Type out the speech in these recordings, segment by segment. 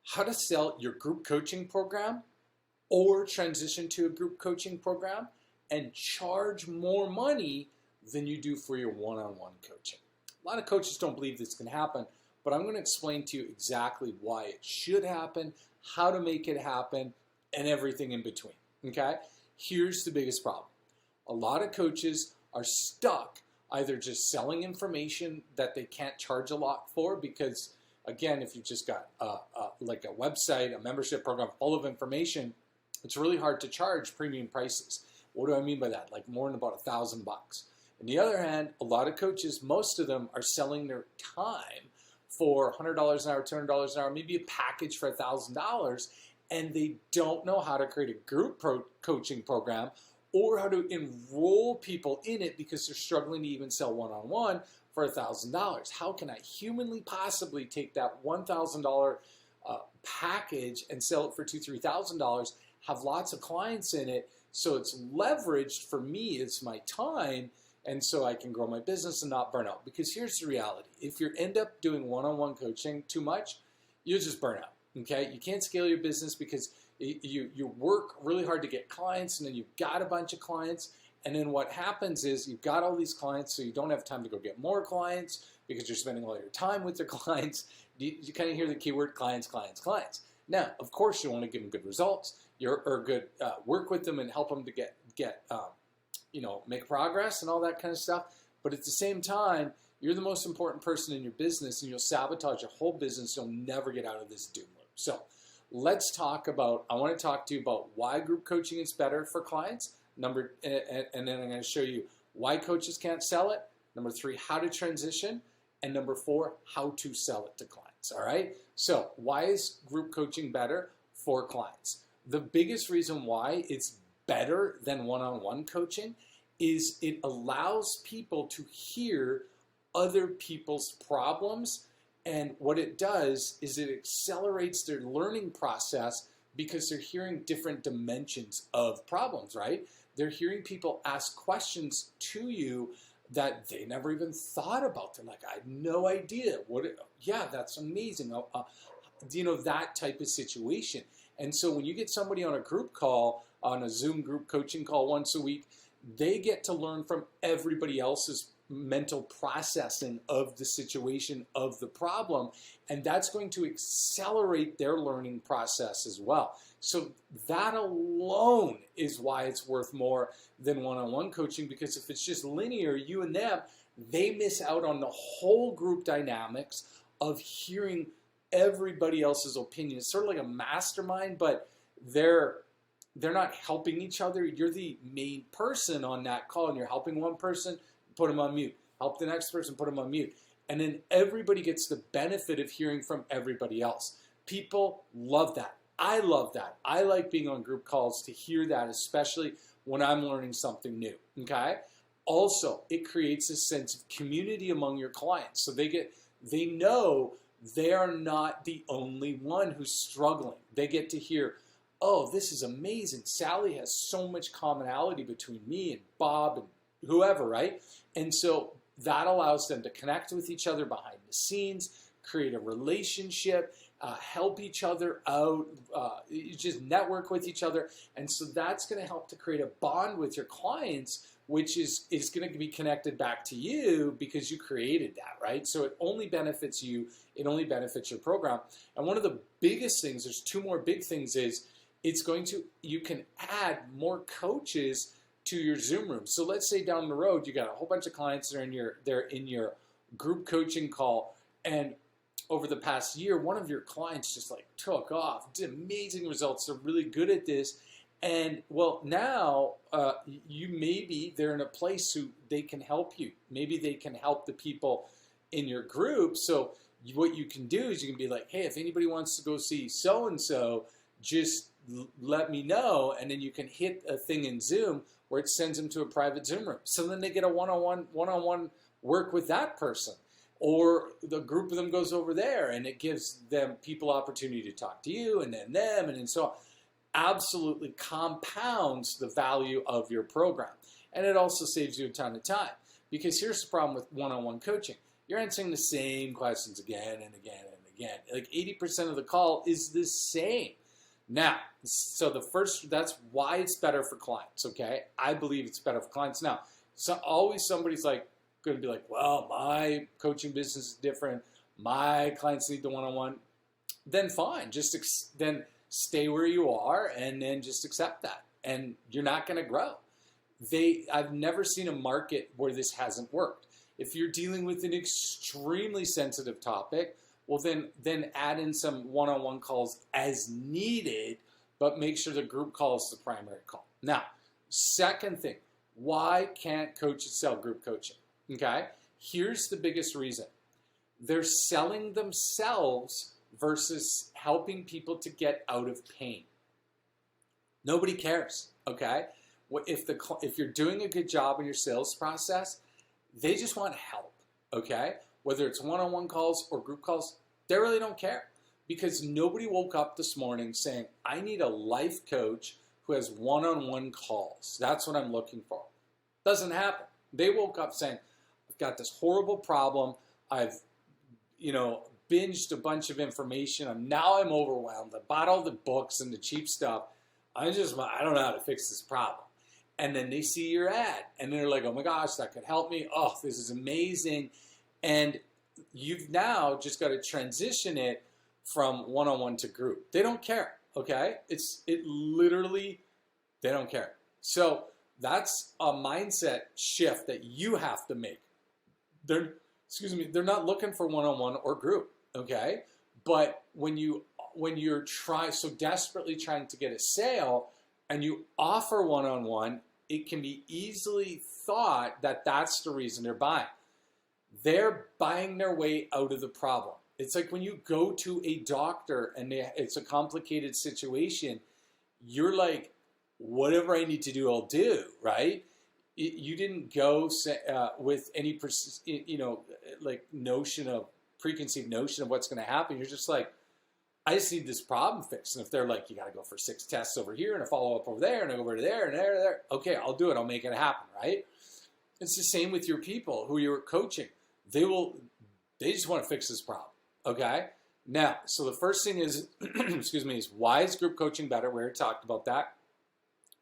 how to sell your group coaching program or transition to a group coaching program and charge more money than you do for your one-on-one coaching. A lot of coaches don't believe this can happen, but I'm going to explain to you exactly why it should happen, how to make it happen, and everything in between, okay? Here's the biggest problem. A lot of coaches are stuck either just selling information that they can't charge a lot for because, again, if you've just got like a website, a membership program full of information, it's really hard to charge premium prices. What do I mean by that? Like more than about $1,000. On the other hand, a lot of coaches, most of them are selling their time for $100 an hour, $200 an hour, maybe a package for $1,000, and they don't know how to create a group coaching program or how to enroll people in it because they're struggling to even sell one-on-one for $1,000. How can I humanly possibly take that $1,000 package and sell it for $2,000, $3,000, have lots of clients in it, so it's leveraged for me, it's my time, and so I can grow my business and not burn out. Because here's the reality. If you end up doing one-on-one coaching too much, you'll just burn out, okay? You can't scale your business because you work really hard to get clients, and then you've got a bunch of clients, and then what happens is you've got all these clients, so you don't have time to go get more clients because you're spending all your time with your clients. You kind of hear the keyword clients, clients, clients. Now, of course, you want to give them good results, or good work with them and help them to get make progress and all that kind of stuff. But at the same time, you're the most important person in your business, and you'll sabotage your whole business. You'll never get out of this doom loop. So let's talk about, I want to talk to you about why group coaching is better for clients. And then I'm going to show you why coaches can't sell it. Number 3, how to transition. And number 4, how to sell it to clients. All right. So why is group coaching better for clients? The biggest reason why it's better than one-on-one coaching is it allows people to hear other people's problems, and what it does is it accelerates their learning process because they're hearing different dimensions of problems, right? They're hearing people ask questions to you that they never even thought about. They're like, I had no idea. Yeah, that's amazing. That type of situation. And so when you get somebody on a group call, on a Zoom group coaching call once a week, they get to learn from everybody else's mental processing of the situation, of the problem, and that's going to accelerate their learning process as well. So that alone is why it's worth more than one-on-one coaching, because if it's just linear, you and them, they miss out on the whole group dynamics of hearing everybody else's opinion. It's sort of like a mastermind, but they're not helping each other. You're the main person on that call, and you're helping one person, put them on mute. Help the next person, put them on mute. And then everybody gets the benefit of hearing from everybody else. People love that. I love that. I like being on group calls to hear that, especially when I'm learning something new, okay? Also, it creates a sense of community among your clients. So they know they are not the only one who's struggling. They get to hear, oh, this is amazing. Sally has so much commonality between me and Bob and whoever, right? And so that allows them to connect with each other behind the scenes, create a relationship, help each other out, you just network with each other. And so that's going to help to create a bond with your clients, which is going to be connected back to you because you created that, right? So it only benefits you. It only benefits your program. And one of the biggest things, there's 2 more big things, is you can add more coaches to your Zoom room. So let's say down the road, you got a whole bunch of clients that are they're in your group coaching call, and over the past year, one of your clients just like took off, did amazing results. They're really good at this. And well, now they're in a place who they can help you. Maybe they can help the people in your group. So what you can do is you can be like, hey, if anybody wants to go see so-and-so, just let me know. And then you can hit a thing in Zoom where it sends them to a private Zoom room. So then they get a one-on-one work with that person. Or the group of them goes over there, and it gives them people opportunity to talk to you, and then them, and then so on. Absolutely compounds the value of your program. And it also saves you a ton of time. Because here's the problem with one-on-one coaching. You're answering the same questions again and again and again. Like 80% of the call is the same. Now, so that's why it's better for clients, okay? I believe it's better for clients. Now, so always somebody's like going to be like, well, my coaching business is different. My clients need the one-on-one. Then fine, then stay where you are and then just accept that. And you're not going to grow. I've never seen a market where this hasn't worked. If you're dealing with an extremely sensitive topic, well, then add in some one-on-one calls as needed, but make sure the group call is the primary call. Now, second thing, why can't coaches sell group coaching? Okay, here's the biggest reason. They're selling themselves versus helping people to get out of pain. Nobody cares, okay? If you're doing a good job in your sales process, they just want help, okay? Whether it's one-on-one calls or group calls, they really don't care because nobody woke up this morning saying, I need a life coach who has one-on-one calls. That's what I'm looking for. Doesn't happen. They woke up saying, I've got this horrible problem. I've, binged a bunch of information. Now I'm overwhelmed. I bought all the books and the cheap stuff. I don't know how to fix this problem. And then they see your ad and they're like, oh my gosh, that could help me. Oh, this is amazing. And you've now just got to transition it from one-on-one to group. They don't care, okay? Literally, they don't care. So that's a mindset shift that you have to make. They're not looking for one-on-one or group, okay? But when you're so desperately trying to get a sale and you offer one-on-one, it can be easily thought that that's the reason they're buying. They're buying their way out of the problem. It's like when you go to a doctor and it's a complicated situation, you're like, whatever I need to do, I'll do, right? You didn't go with any preconceived notion of what's going to happen. You're just like, I just need this problem fixed. And if they're like, you got to go for 6 tests over here and a follow-up over there and over to there and there. Okay, I'll do it. I'll make it happen, right? It's the same with your people who you're coaching. They just want to fix this problem, okay? Now, so the first thing is, is why is group coaching better? We already talked about that.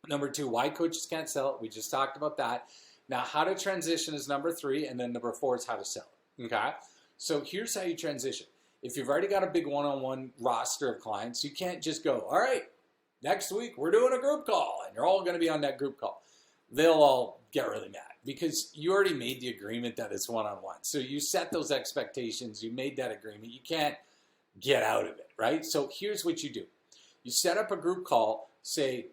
Number 2, why coaches can't sell it. We just talked about that. Now, how to transition is number 3, and then number 4 is how to sell it, okay? So here's how you transition. If you've already got a big one-on-one roster of clients, you can't just go, all right, next week we're doing a group call, and you're all going to be on that group call. They'll all get really mad because you already made the agreement that it's one-on-one. So you set those expectations. You made that agreement. You can't get out of it, right? So here's what you do. You set up a group call, say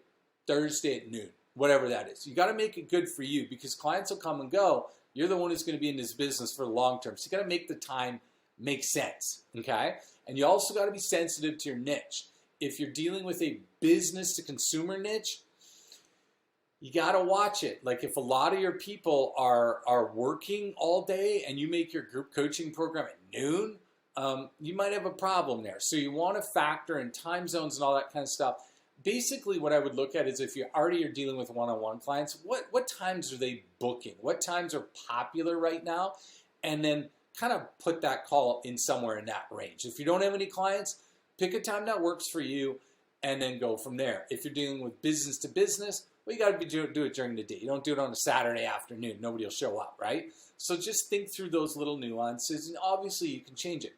Thursday at noon, whatever that is. You got to make it good for you because clients will come and go. You're the one who's going to be in this business for the long term. So you got to make the time make sense, okay? And you also got to be sensitive to your niche. If you're dealing with a business to consumer niche, you got to watch it. Like if a lot of your people are working all day and you make your group coaching program at noon, you might have a problem there. So you want to factor in time zones and all that kind of stuff. Basically, what I would look at is if you already are dealing with one-on-one clients, what times are they booking? What times are popular right now? And then kind of put that call in somewhere in that range. If you don't have any clients, pick a time that works for you and then go from there. If you're dealing with business to business, well, you got to do it during the day. You don't do it on a Saturday afternoon. Nobody will show up, right? So just think through those little nuances, and obviously you can change it.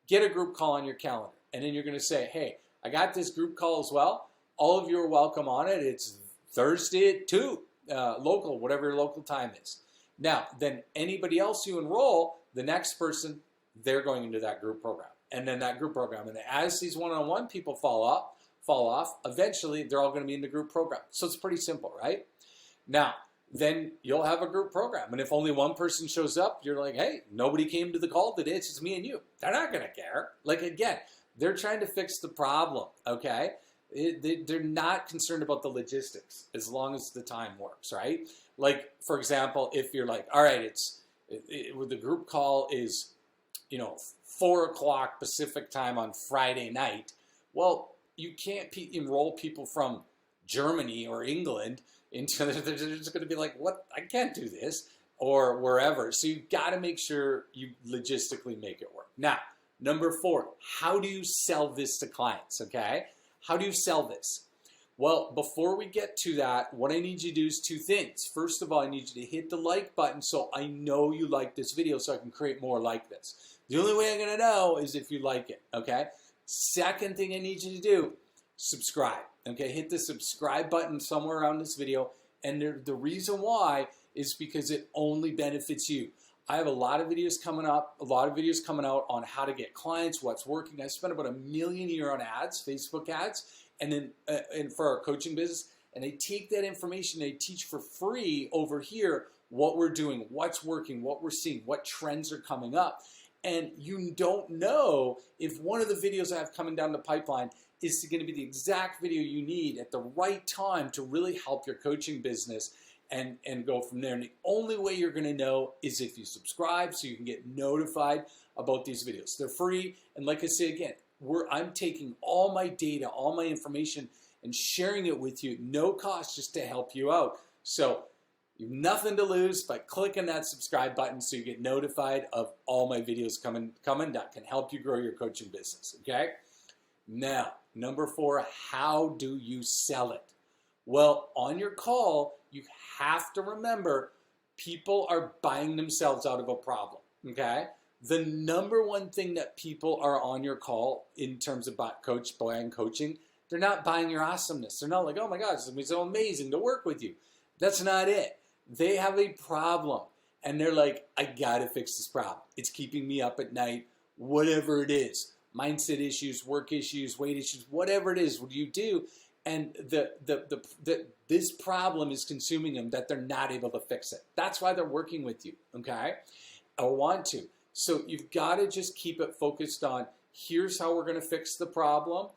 Get a group call on your calendar, and then you're going to say, hey, I got this group call as well. All of you are welcome on it. It's Thursday at 2, local, whatever your local time is. Now, then anybody else you enroll, the next person, they're going into that group program, and then that group program. And as these one-on-one people fall off, eventually they're all going to be in the group program. So it's pretty simple, right? Now, then you'll have a group program. And if only one person shows up, you're like, hey, nobody came to the call today. It's just me and you. They're not going to care. Like, again, they're trying to fix the problem, okay? They're not concerned about the logistics as long as the time works, right? Like, for example, if you're like, all right, the group call is, 4 o'clock Pacific time on Friday night. Well, you can't enroll people from Germany or England into, they're just going to be like, what? I can't do this, or wherever. So you've got to make sure you logistically make it work. Now, Number 4, how do you sell this to clients, okay? How do you sell this? Well, before we get to that, what I need you to do is 2 things. First of all, I need you to hit the like button so I know you like this video so I can create more like this. The only way I'm going to know is if you like it, okay? Second thing I need you to do, subscribe, okay? Hit the subscribe button somewhere around this video, and the reason why is because it only benefits you. I have a lot of videos coming up, a lot of videos coming out on how to get clients, what's working. I spend about $1 million a year on ads, Facebook ads, and then and for our coaching business. And I take that information, I teach for free over here what we're doing, what's working, what we're seeing, what trends are coming up. And you don't know if one of the videos I have coming down the pipeline is going to be the exact video you need at the right time to really help your coaching business and go from there. And the only way you're going to know is if you subscribe so you can get notified about these videos. They're free, and like I say again, I'm taking all my data, all my information, and sharing it with you at no cost just to help you out. So you have nothing to lose by clicking that subscribe button so you get notified of all my videos coming that can help you grow your coaching business, okay? Now, number 4, how do you sell it? Well, on your call, you have to remember people are buying themselves out of a problem, okay? The number one thing that people are on your call in terms of buying coaching, they're not buying your awesomeness. They're not like, oh my gosh, it's going to be so amazing to work with you. That's not it. They have a problem, and they're like, I got to fix this problem. It's keeping me up at night, whatever it is. Mindset issues, work issues, weight issues, whatever it is, what do you do? And this problem is consuming them that they're not able to fix it. That's why they're working with you, okay? Or want to. So you've got to just keep it focused on here's how we're going to fix the problem,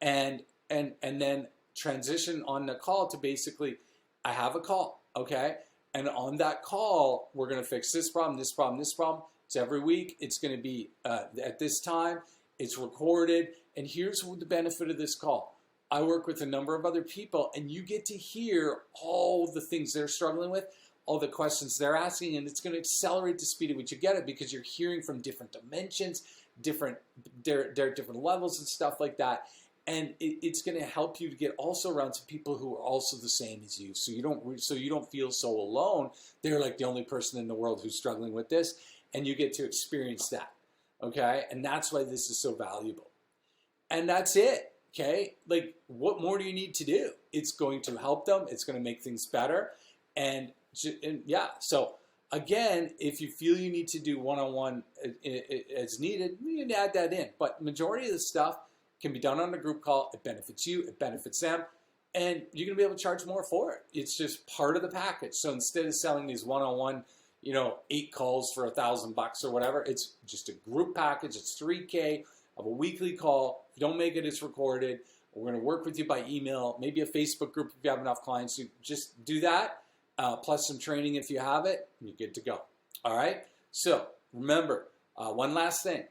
and then transition on the call to basically, I have a call, okay? And on that call, we're going to fix this problem, this problem, this problem. It's every week. It's going to be at this time. It's recorded. And here's the benefit of this call. I work with a number of other people, and you get to hear all the things they're struggling with, all the questions they're asking, and it's going to accelerate the speed at which you get it because you're hearing from different dimensions, different levels and stuff like that. And it's going to help you to get also around some people who are also the same as you, so you don't feel so alone. They're like the only person in the world who's struggling with this, and you get to experience that, okay? And that's why this is so valuable. And that's it. Okay, like what more do you need to do? It's going to help them. It's going to make things better. And yeah, so again, if you feel you need to do one-on-one as needed, you can add that in. But majority of the stuff can be done on a group call. It benefits you. It benefits them. And you're going to be able to charge more for it. It's just part of the package. So instead of selling these one-on-one, 8 calls for $1,000 or whatever, it's just a group package. It's $3K. Of a weekly call. If you don't make it, it's recorded. We're going to work with you by email, maybe a Facebook group if you have enough clients. You just do that, plus some training if you have it, and you're good to go. All right? So remember, one last thing.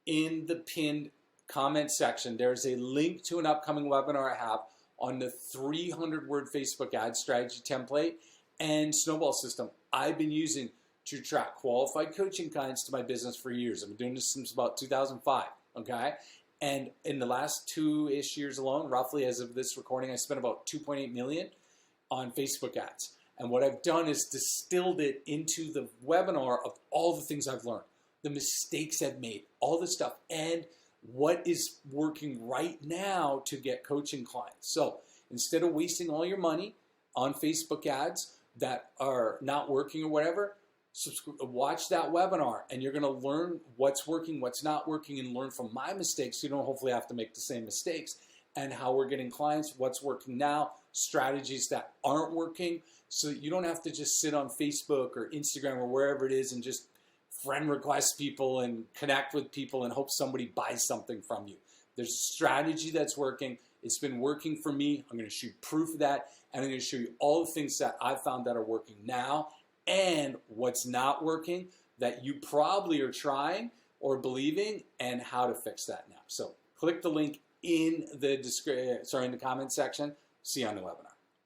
In the pinned comment section, there's a link to an upcoming webinar I have on the 300-word Facebook ad strategy template and snowball system I've been using to attract qualified coaching clients to my business for years. I've been doing this since about 2005. Okay, and in the last 2-ish years alone, roughly as of this recording, I spent about $2.8 million on Facebook ads. And what I've done is distilled it into the webinar of all the things I've learned, the mistakes I've made, all the stuff, and what is working right now to get coaching clients. So instead of wasting all your money on Facebook ads that are not working or whatever, watch that webinar, and you're going to learn what's working, what's not working, and learn from my mistakes so you don't hopefully have to make the same mistakes, and how we're getting clients, what's working now, strategies that aren't working, so that you don't have to just sit on Facebook or Instagram or wherever it is and just friend request people and connect with people and hope somebody buys something from you. There's a strategy that's working. It's been working for me. I'm going to show you proof of that, and I'm going to show you all the things that I've found that are working now and what's not working that you probably are trying or believing, and how to fix that now. So click the link in the comment section. See you on the webinar.